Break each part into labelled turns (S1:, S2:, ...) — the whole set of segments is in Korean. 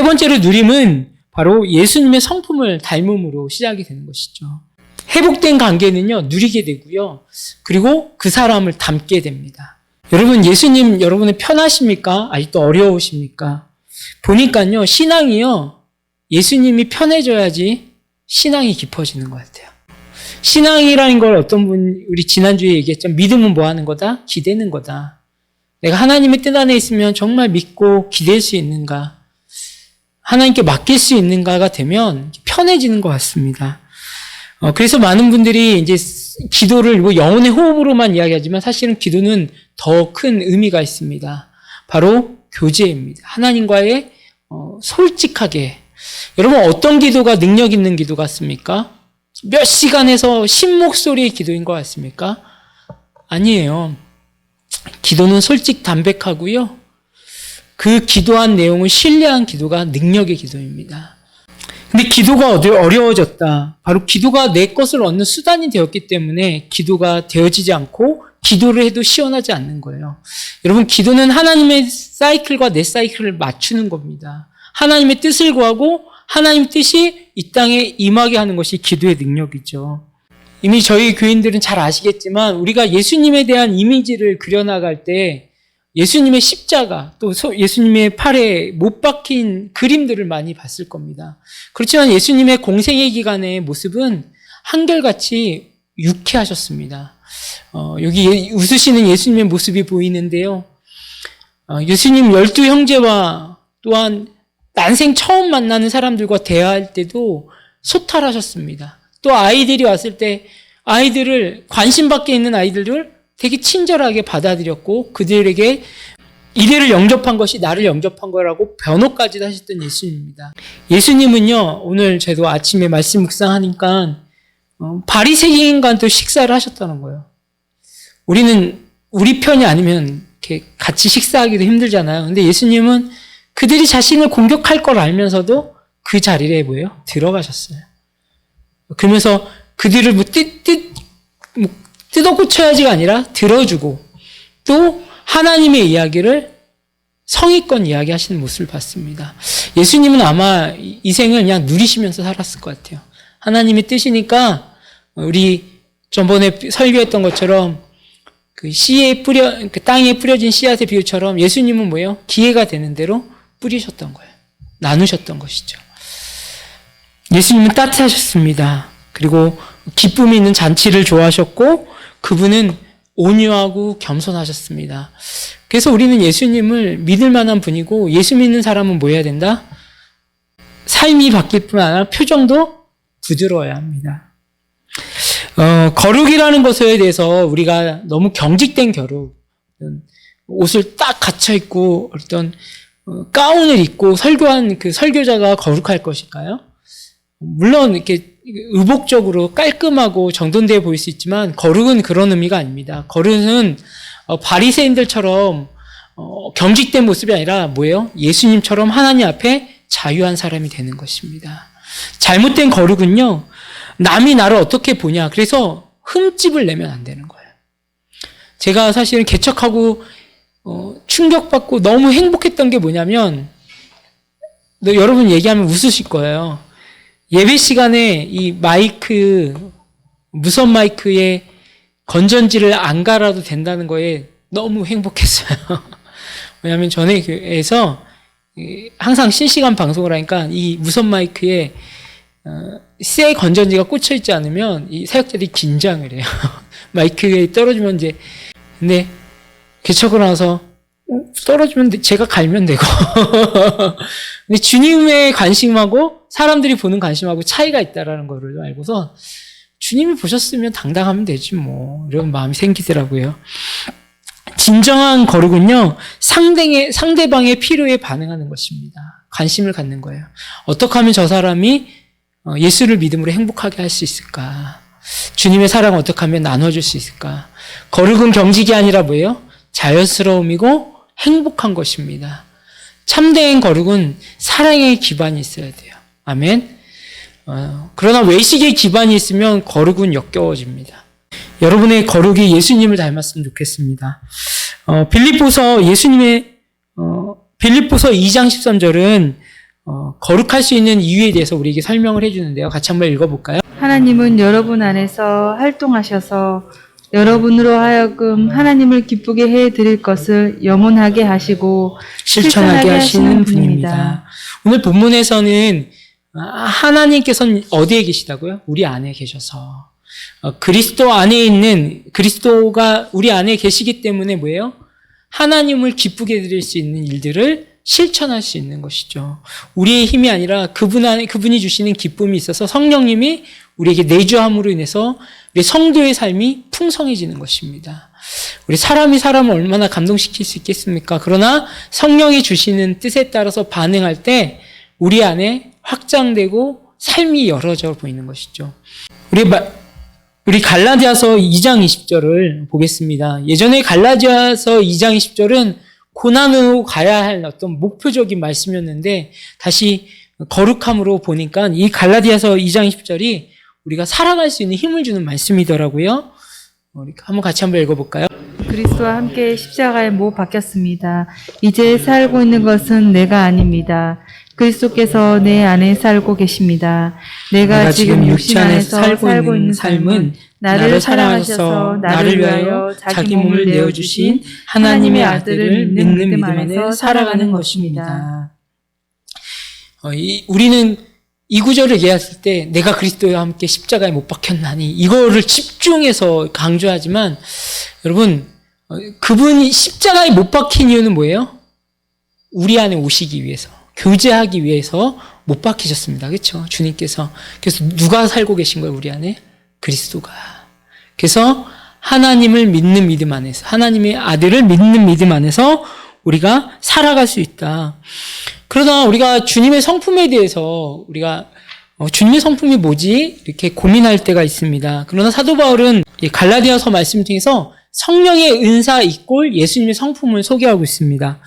S1: 세 번째로 누림은 바로 예수님의 성품을 닮음으로 시작이 되는 것이죠. 회복된 관계는요, 누리게 되고요. 그리고 그 사람을 닮게 됩니다. 여러분, 예수님 여러분은 편하십니까? 아직도 어려우십니까? 보니까요, 신앙이요, 예수님이 편해져야지 신앙이 깊어지는 것 같아요. 신앙이라는 걸 어떤 분, 우리 지난주에 얘기했죠. 믿음은 뭐 하는 거다? 기대는 거다. 내가 하나님의 뜻 안에 있으면 정말 믿고 기댈 수 있는가? 하나님께 맡길 수 있는가가 되면 편해지는 것 같습니다. 그래서 많은 분들이 이제 기도를 뭐 영혼의 호흡으로만 이야기하지만 사실은 기도는 더 큰 의미가 있습니다. 바로 교제입니다. 하나님과의 솔직하게. 여러분, 어떤 기도가 능력 있는 기도 같습니까? 몇 시간에서 신목소리의 기도인 것 같습니까? 아니에요. 기도는 솔직 담백하고요. 그 기도한 내용을 신뢰한 기도가 능력의 기도입니다. 근데 기도가 어려워졌다. 바로 기도가 내 것을 얻는 수단이 되었기 때문에 기도가 되어지지 않고 기도를 해도 시원하지 않는 거예요. 여러분, 기도는 하나님의 사이클과 내 사이클을 맞추는 겁니다. 하나님의 뜻을 구하고 하나님 뜻이 이 땅에 임하게 하는 것이 기도의 능력이죠. 이미 저희 교인들은 잘 아시겠지만 우리가 예수님에 대한 이미지를 그려나갈 때 예수님의 십자가, 또 예수님의 팔에 못 박힌 그림들을 많이 봤을 겁니다. 그렇지만 예수님의 공생의 기간의 모습은 한결같이 유쾌하셨습니다. 여기 웃으시는 예수님의 모습이 보이는데요. 예수님 12 형제와 또한 난생 처음 만나는 사람들과 대화할 때도 소탈하셨습니다. 또 아이들이 왔을 때 아이들을, 관심 밖에 있는 아이들을 되게 친절하게 받아들였고 그들에게 이들을 영접한 것이 나를 영접한 거라고 변호까지도 하셨던 예수님입니다. 예수님은요, 오늘 저도 아침에 말씀 묵상하니까 바리새인과도 식사를 하셨다는 거예요. 우리는 우리 편이 아니면 이렇게 같이 식사하기도 힘들잖아요. 근데 예수님은 그들이 자신을 공격할 걸 알면서도 그 자리에 뭐예요? 들어가셨어요. 그러면서 그들을 뜯어고쳐야지가 아니라 들어주고 또 하나님의 이야기를 성의껏 이야기하시는 모습을 봤습니다. 예수님은 아마 이 생을 그냥 누리시면서 살았을 것 같아요. 하나님의 뜻이니까 우리 전번에 설교했던 것처럼 그 땅에 뿌려진 씨앗의 비유처럼 예수님은 뭐예요? 기회가 되는 대로 뿌리셨던 거예요. 나누셨던 것이죠. 예수님은 따뜻하셨습니다. 그리고 기쁨이 있는 잔치를 좋아하셨고 그분은 온유하고 겸손하셨습니다. 그래서 우리는 예수님을 믿을 만한 분이고 예수 믿는 사람은 뭐 해야 된다? 삶이 바뀔 뿐 아니라 표정도 부드러워야 합니다. 거룩이라는 것에 대해서 우리가 너무 경직된 거룩, 옷을 딱 갖춰 입고 어떤 가운을 입고 설교한 그 설교자가 거룩할 것일까요? 물론 이렇게 의복적으로 깔끔하고 정돈되어 보일 수 있지만 거룩은 그런 의미가 아닙니다. 거룩은 바리새인들처럼 경직된 모습이 아니라 뭐예요? 예수님처럼 하나님 앞에 자유한 사람이 되는 것입니다. 잘못된 거룩은요, 남이 나를 어떻게 보냐, 그래서 흠집을 내면 안 되는 거예요. 제가 사실은 개척하고 충격받고 너무 행복했던 게 뭐냐면, 여러분 얘기하면 웃으실 거예요. 예배 시간에 이 마이크, 무선 마이크에 건전지를 안 갈아도 된다는 거에 너무 행복했어요. 왜냐하면 전에 교회에서 항상 실시간 방송을 하니까 이 무선 마이크에 새 건전지가 꽂혀 있지 않으면 이 사역자들이 긴장을 해요. 마이크에 떨어지면 이제, 근데 개척을 나서 떨어지면 제가 갈면 되고. 근데 주님의 관심하고 사람들이 보는 관심하고 차이가 있다라는 거를 알고서 주님이 보셨으면 당당하면 되지 뭐, 이런 마음이 생기더라고요. 진정한 거룩은요, 상대방의 필요에 반응하는 것입니다. 관심을 갖는 거예요. 어떻게 하면 저 사람이 예수를 믿음으로 행복하게 할 수 있을까? 주님의 사랑을 어떻게 하면 나눠줄 수 있을까? 거룩은 경직이 아니라 뭐예요? 자연스러움이고 행복한 것입니다. 참된 거룩은 사랑의 기반이 있어야 돼요. 아멘. 그러나 외식의 기반이 있으면 거룩은 역겨워집니다. 여러분의 거룩이 예수님을 닮았으면 좋겠습니다. 빌립보서 2장 13절은 거룩할 수 있는 이유에 대해서 우리에게 설명을 해주는데요. 같이 한번 읽어볼까요?
S2: 하나님은 여러분 안에서 활동하셔서 여러분으로 하여금 하나님을 기쁘게 해 드릴 것을 영원하게 하시고
S1: 실천하게 하시는 분입니다. 오늘 본문에서는 하나님께서는 어디에 계시다고요? 우리 안에 계셔서. 그리스도 안에 있는, 그리스도가 우리 안에 계시기 때문에 뭐예요? 하나님을 기쁘게 드릴 수 있는 일들을 실천할 수 있는 것이죠. 우리의 힘이 아니라 그분 안에, 그분이 주시는 기쁨이 있어서 성령님이 우리에게 내주함으로 인해서 우리 성도의 삶이 풍성해지는 것입니다. 우리 사람이 사람을 얼마나 감동시킬 수 있겠습니까? 그러나 성령이 주시는 뜻에 따라서 반응할 때 우리 안에 확장되고 삶이 열어져 보이는 것이죠. 우리 갈라디아서 2장 20절을 보겠습니다. 예전에 갈라디아서 2장 20절은 고난으로 가야 할 어떤 목표적인 말씀이었는데 다시 거룩함으로 보니까 이 갈라디아서 2장 20절이 우리가 살아갈 수 있는 힘을 주는 말씀이더라고요. 우리 같이 한번 읽어볼까요?
S2: 그리스도와 함께 십자가에 못 박혔습니다. 이제 살고 있는 것은 내가 아닙니다. 그리스도께서 내 안에 살고 계십니다. 내가 지금 육신 안에서 살고 있는 삶은 나를 사랑하셔서 나를 위하여 자기 몸을 내어주신 하나님의 아들을 믿는 믿음 안에서 살아가는 것입니다.
S1: 우리는 이 구절을 얘기했을 때 내가 그리스도와 함께 십자가에 못 박혔나니 이거를 집중해서 강조하지만 여러분 그분이 십자가에 못 박힌 이유는 뭐예요? 우리 안에 오시기 위해서, 교제하기 위해서 못 박히셨습니다. 그렇죠? 주님께서. 그래서 누가 살고 계신 거예요? 우리 안에? 그리스도가. 그래서 하나님을 믿는 믿음 안에서, 하나님의 아들을 믿는 믿음 안에서 우리가 살아갈 수 있다. 그러나 우리가 주님의 성품에 대해서 우리가 주님의 성품이 뭐지? 이렇게 고민할 때가 있습니다. 그러나 사도 바울은 갈라디아서 말씀 중에서 성령의 은사 이꼴 예수님의 성품을 소개하고 있습니다.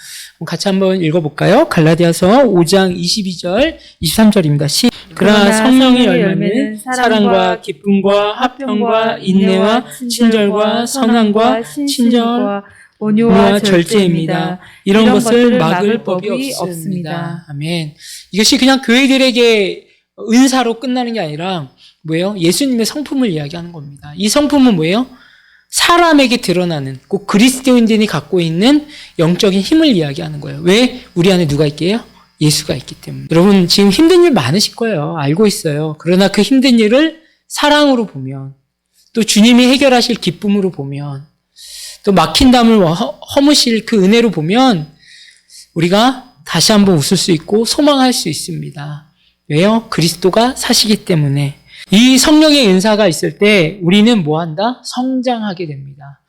S1: 같이 한번 읽어볼까요? 갈라디아서 5장 22절, 23절입니다. 그러나 성령의 열매는 사랑과 기쁨과 화평과 인내와 친절과 선함과 친절과 온유와 절제입니다. 이런 것을 막을 법이 없습니다. 아멘. 이것이 그냥 교회들에게 은사로 끝나는 게 아니라 뭐예요? 예수님의 성품을 이야기하는 겁니다. 이 성품은 뭐예요? 사람에게 드러나는 꼭 그리스도인들이 갖고 있는 영적인 힘을 이야기하는 거예요. 왜? 우리 안에 누가 있게요? 예수가 있기 때문에. 여러분 지금 힘든 일 많으실 거예요. 알고 있어요. 그러나 그 힘든 일을 사랑으로 보면 또 주님이 해결하실 기쁨으로 보면 또 막힌 담을 허무실 그 은혜로 보면 우리가 다시 한번 웃을 수 있고 소망할 수 있습니다. 왜요? 그리스도가 사시기 때문에. 이 성령의 은사가 있을 때 우리는 뭐 한다? 성장하게 됩니다.